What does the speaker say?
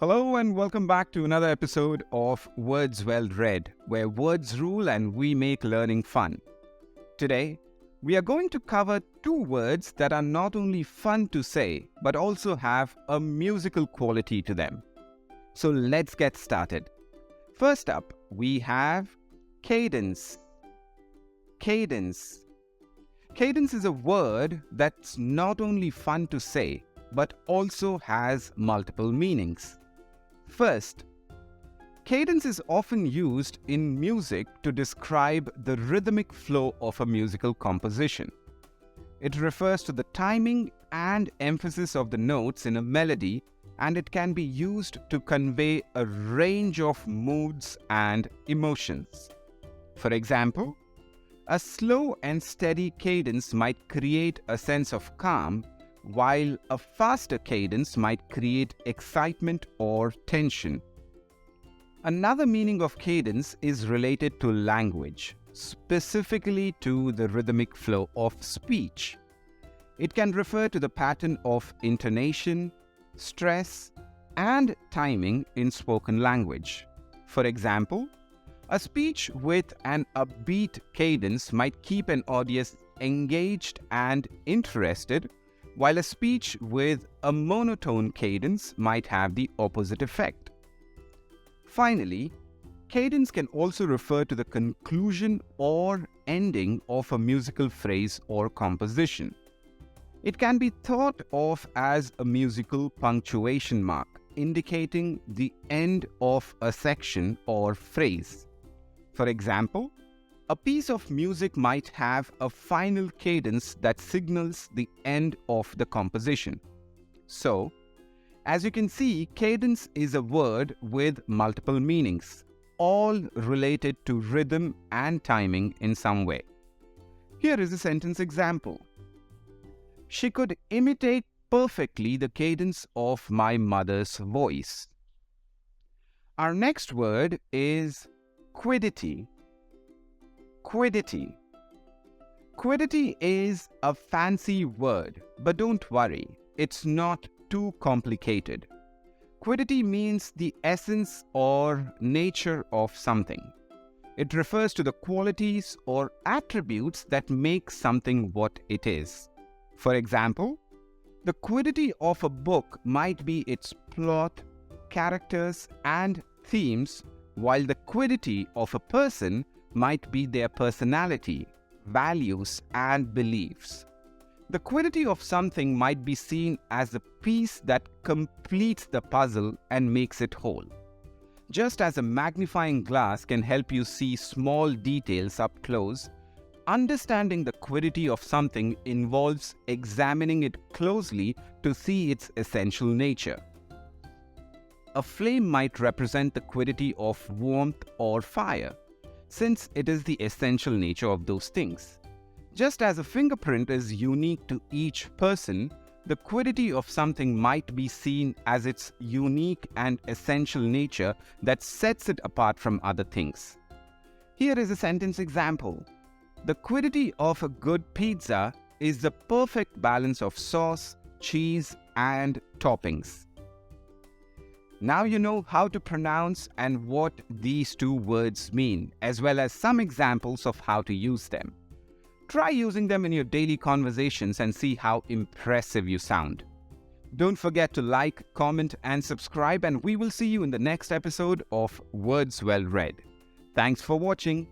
Hello and welcome back to another episode of Words Well Read, where words rule and we make learning fun. Today, we are going to cover two words that are not only fun to say, but also have a musical quality to them. So let's get started. First up, we have cadence. Cadence. Cadence is a word that's not only fun to say, but also has multiple meanings. First, cadence is often used in music to describe the rhythmic flow of a musical composition. It refers to the timing and emphasis of the notes in a melody, and it can be used to convey a range of moods and emotions. For example, a slow and steady cadence might create a sense of calm, while a faster cadence might create excitement or tension. Another meaning of cadence is related to language, specifically to the rhythmic flow of speech. It can refer to the pattern of intonation, stress, and timing in spoken language. For example, a speech with an upbeat cadence might keep an audience engaged and interested, while a speech with a monotone cadence might have the opposite effect. Finally, cadence can also refer to the conclusion or ending of a musical phrase or composition. It can be thought of as a musical punctuation mark, indicating the end of a section or phrase. For example, a piece of music might have a final cadence that signals the end of the composition. So, as you can see, cadence is a word with multiple meanings, all related to rhythm and timing in some way. Here is a sentence example. She could imitate perfectly the cadence of my mother's voice. Our next word is quiddity. Quiddity. Quiddity is a fancy word, but don't worry, it's not too complicated. Quiddity means the essence or nature of something. It refers to the qualities or attributes that make something what it is. For example, the quiddity of a book might be its plot, characters, and themes, while the quiddity of a person might be their personality, values, and beliefs. The quiddity of something might be seen as a piece that completes the puzzle and makes it whole. Just as a magnifying glass can help you see small details up close, understanding the quiddity of something involves examining it closely to see its essential nature. A flame might represent the quiddity of warmth or fire, since it is the essential nature of those things. Just as a fingerprint is unique to each person, the quiddity of something might be seen as its unique and essential nature that sets it apart from other things. Here is a sentence example. The quiddity of a good pizza is the perfect balance of sauce, cheese, and toppings. Now you know how to pronounce and what these two words mean, as well as some examples of how to use them. Try using them in your daily conversations and see how impressive you sound. Don't forget to like, comment, and subscribe, and we will see you in the next episode of Words Well Read. Thanks for watching.